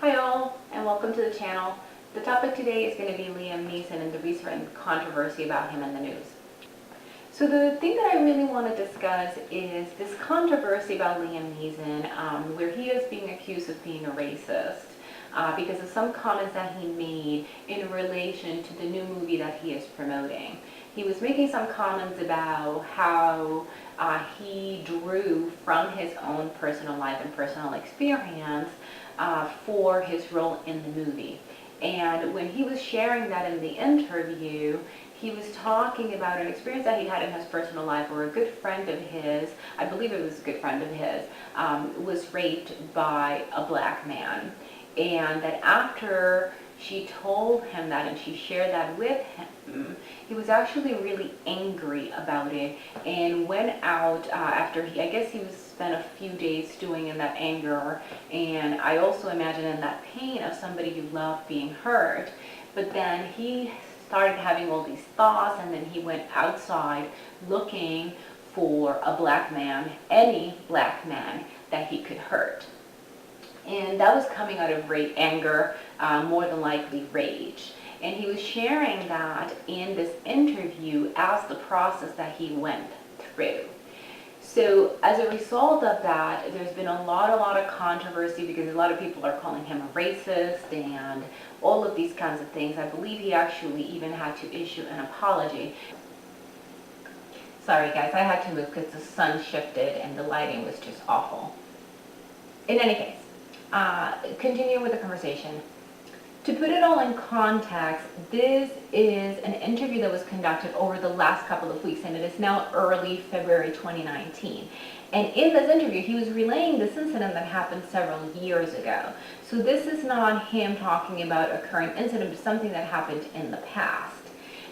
Hi all, and welcome to the channel. The topic today is going to be Liam Neeson and the recent controversy about him in the news. So the thing that I really want to discuss is this controversy about Liam Neeson, where he is being accused of being a racist because of some comments that he made in relation to the new movie that he is promoting. He was making some comments about how he drew from his own personal life and personal experience for his role in the movie. And when he was sharing that in the interview, he was talking about an experience that he had in his personal life where a good friend of his, I believe it was a good friend of his, was raped by a black man. And that after she told him that and she shared that with him, he was actually really angry about it and went out after I guess he was spent a few days stewing in that anger, and I also imagine in that pain of somebody you love being hurt. But then he started having all these thoughts, and then he went outside looking for a black man, any black man that he could hurt. And that was coming out of anger, more than likely rage. And he was sharing that in this interview as the process that he went through. So as a result of that, there's been a lot of controversy because a lot of people are calling him a racist and all of these kinds of things. I believe he actually even had to issue an apology. Sorry guys, I had to move because the sun shifted and the lighting was just awful. In any case, continue with the conversation. To put it all in context, this is an interview that was conducted over the last couple of weeks, and it is now early February 2019. And in this interview, he was relaying this incident that happened several years ago. So this is not him talking about a current incident, but something that happened in the past.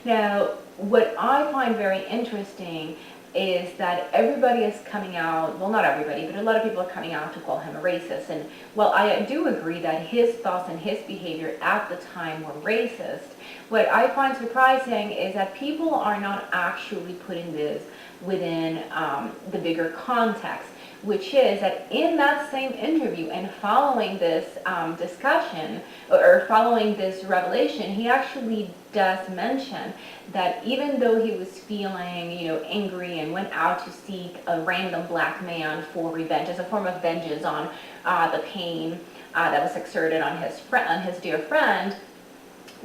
Now, what I find very interesting is that everybody is coming out, well not everybody, but a lot of people are coming out to call him a racist. And while I do agree that his thoughts and his behavior at the time were racist, what I find surprising is that people are not actually putting this within the bigger context, which is that in that same interview and following this discussion or following this revelation, he actually does mention that even though he was feeling, angry and went out to seek a random black man for revenge as a form of vengeance on the pain that was exerted on his dear friend,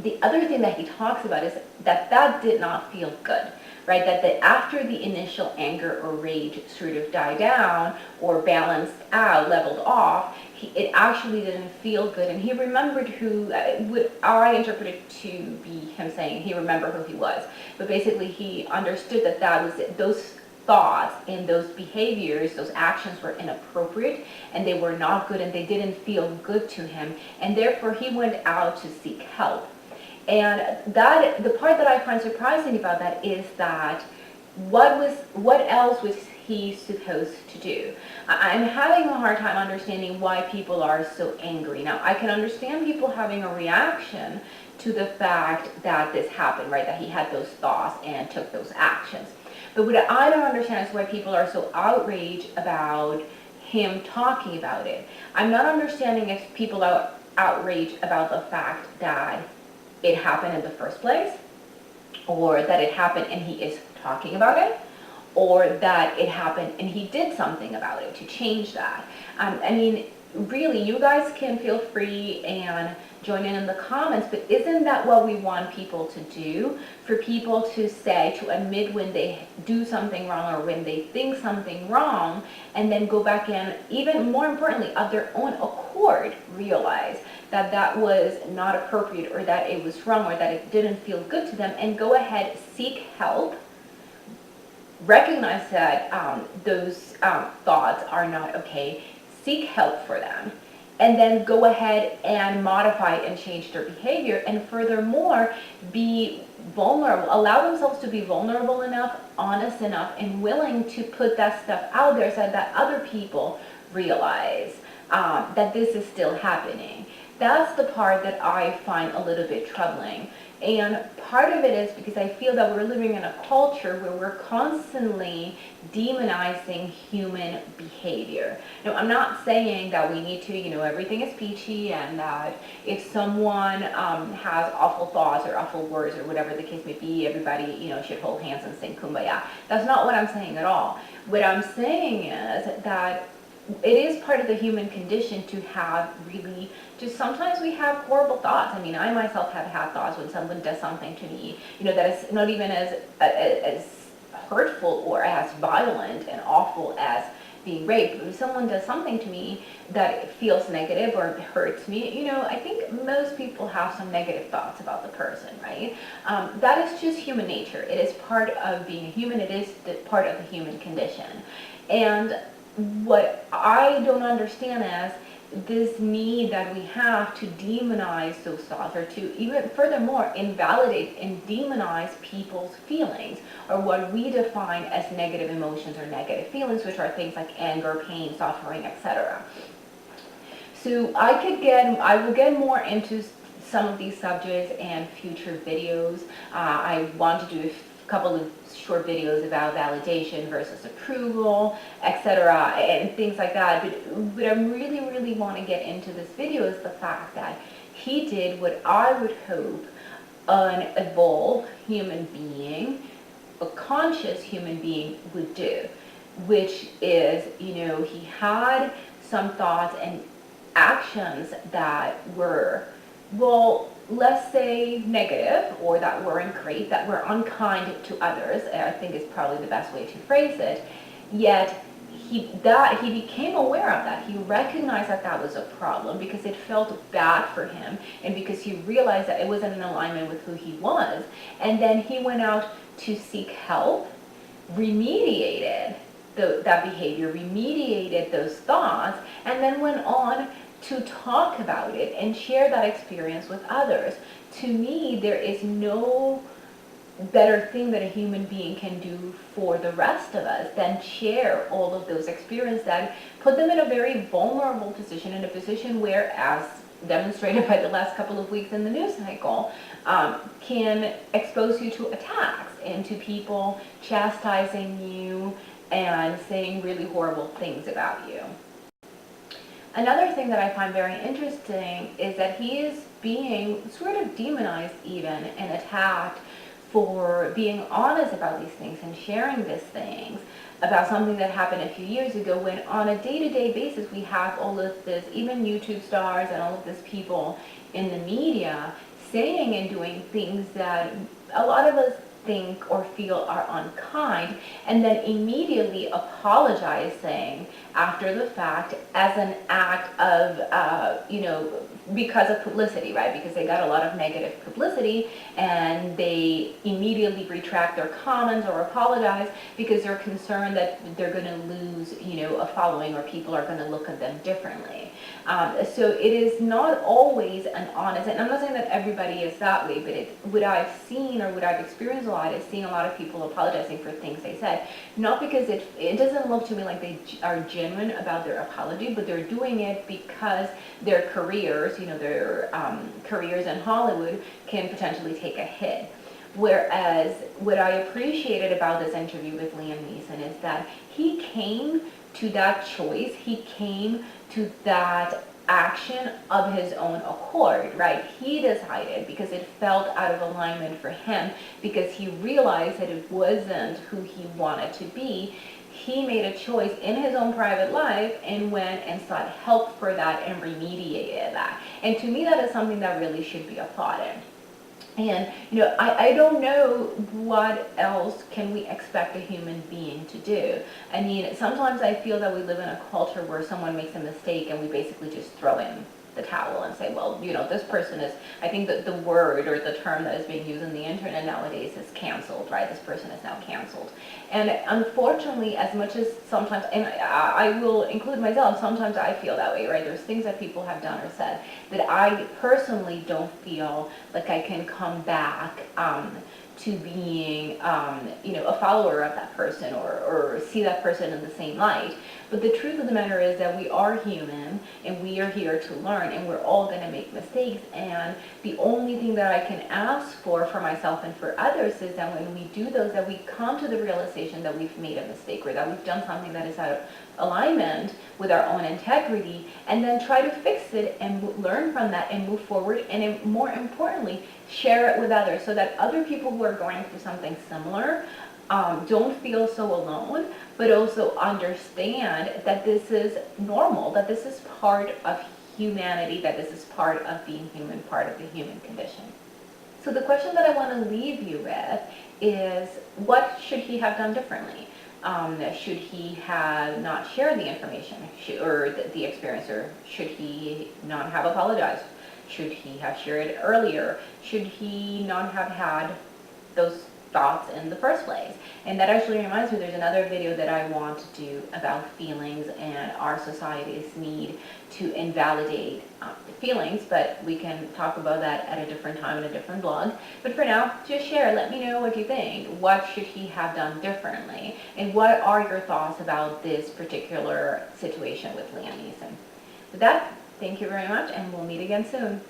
the other thing that he talks about is that did not feel good. Right, that after the initial anger or rage sort of died down or balanced out, leveled off, it actually didn't feel good. And he remembered who, what I interpreted to be him saying he remembered who he was. But basically he understood that was it. Those thoughts and those behaviors, those actions were inappropriate and they were not good and they didn't feel good to him. And therefore he went out to seek help. And the part that I find surprising about that is that what else was he supposed to do? I'm having a hard time understanding why people are so angry. Now, I can understand people having a reaction to the fact that this happened, right? That he had those thoughts and took those actions. But what I don't understand is why people are so outraged about him talking about it. I'm not understanding if people are outraged about the fact that it happened in the first place, or that it happened and he is talking about it, or that it happened and he did something about it to change that. I mean, really, you guys can feel free and join in the comments, but isn't that what we want people to do? For people to say, to admit when they do something wrong or when they think something wrong, and then go back and, even more importantly, of their own accord, realize that was not appropriate or that it was wrong or that it didn't feel good to them, and go ahead, seek help, recognize that those thoughts are not okay, seek help for them, and then go ahead and modify and change their behavior, and furthermore, be vulnerable, allow themselves to be vulnerable enough, honest enough, and willing to put that stuff out there so that other people realize that this is still happening. that's the part that I find a little bit troubling. And part of it is because I feel that we're living in a culture where we're constantly demonizing human behavior. Now, I'm not saying that we need to, everything is peachy, and that if someone has awful thoughts or awful words or whatever the case may be, everybody, should hold hands and sing kumbaya. That's not what I'm saying at all. What I'm saying is that it is part of the human condition to have really, just sometimes we have horrible thoughts. I mean, I myself have had thoughts when someone does something to me, that is not even as hurtful or as violent and awful as being raped. But if someone does something to me that feels negative or hurts me, I think most people have some negative thoughts about the person, right? That is just human nature. It is part of being a human. It is part of the human condition. And what I don't understand is this need that we have to demonize those thoughts, or to even furthermore invalidate and demonize people's feelings, or what we define as negative emotions or negative feelings, which are things like anger, pain, suffering, etc. So I will get more into some of these subjects in future videos. I want to do a couple of short videos about validation versus approval, etc., and things like that. But I really, really want to get into this video is the fact that he did what I would hope an evolved human being, a conscious human being would do, which is, he had some thoughts and actions that were, well, let's say negative, or that weren't great, that were unkind to others, I think is probably the best way to phrase it. Yet he became aware of that. He recognized that that was a problem because it felt bad for him, and because he realized that it wasn't in alignment with who he was. And then he went out to seek help, remediated that behavior, remediated those thoughts, and then went on to talk about it and share that experience with others. To me, there is no better thing that a human being can do for the rest of us than share all of those experiences that put them in a very vulnerable position, in a position where, as demonstrated by the last couple of weeks in the news cycle, can expose you to attacks and to people chastising you and saying really horrible things about you. Another thing that I find very interesting is that he is being sort of demonized even and attacked for being honest about these things and sharing these things about something that happened a few years ago, when on a day-to-day basis we have all of this, even YouTube stars and all of these people in the media saying and doing things that a lot of us think or feel are unkind, and then immediately apologizing after the fact as an act of, because of publicity, right? Because they got a lot of negative publicity, and they immediately retract their comments or apologize because they're concerned that they're going to lose, a following, or people are going to look at them differently. So it is not always an honest, and I'm not saying that everybody is that way, but what I've seen or what I've experienced a lot is seeing a lot of people apologizing for things they said, not because it doesn't look to me like they are genuine about their apology, but they're doing it because their careers, their careers in Hollywood can potentially take a hit. Whereas what I appreciated about this interview with Liam Neeson is that he came to that choice, he came to that action of his own accord, right? He decided because it felt out of alignment for him, because he realized that it wasn't who he wanted to be. He made a choice in his own private life and went and sought help for that and remediated that. And to me, that is something that really should be applauded. And, I don't know what else can we expect a human being to do. I mean, sometimes I feel that we live in a culture where someone makes a mistake and we basically just throw in the towel and say, well, this person is, I think that the word or the term that is being used on the internet nowadays is canceled, right? This person is now canceled. And unfortunately, as much as sometimes, and I will include myself, sometimes I feel that way, right? There's things that people have done or said that I personally don't feel like I can come back to being, a follower of that person, or see that person in the same light. But the truth of the matter is that we are human and we are here to learn, and we're all going to make mistakes. And the only thing that I can ask for myself and for others is that when we do those, that we come to the realization that we've made a mistake, or that we've done something that is out of alignment with our own integrity, and then try to fix it and learn from that and move forward, and more importantly, share it with others, so that other people who are going through something similar don't feel so alone, but also understand that this is normal, that this is part of humanity, that this is part of being human, part of the human condition. So the question that I want to leave you with is, what should he have done differently? Should he have not shared the information, or the experiencer? Should he not have apologized? Should he have shared it earlier? Should he not have had those thoughts in the first place? And that actually reminds me, there's another video that I want to do about feelings and our society's need to invalidate feelings, but we can talk about that at a different time in a different blog. But for now, just share, let me know what you think. What should he have done differently? And what are your thoughts about this particular situation with Liam Neeson? With that, thank you very much, and we'll meet again soon.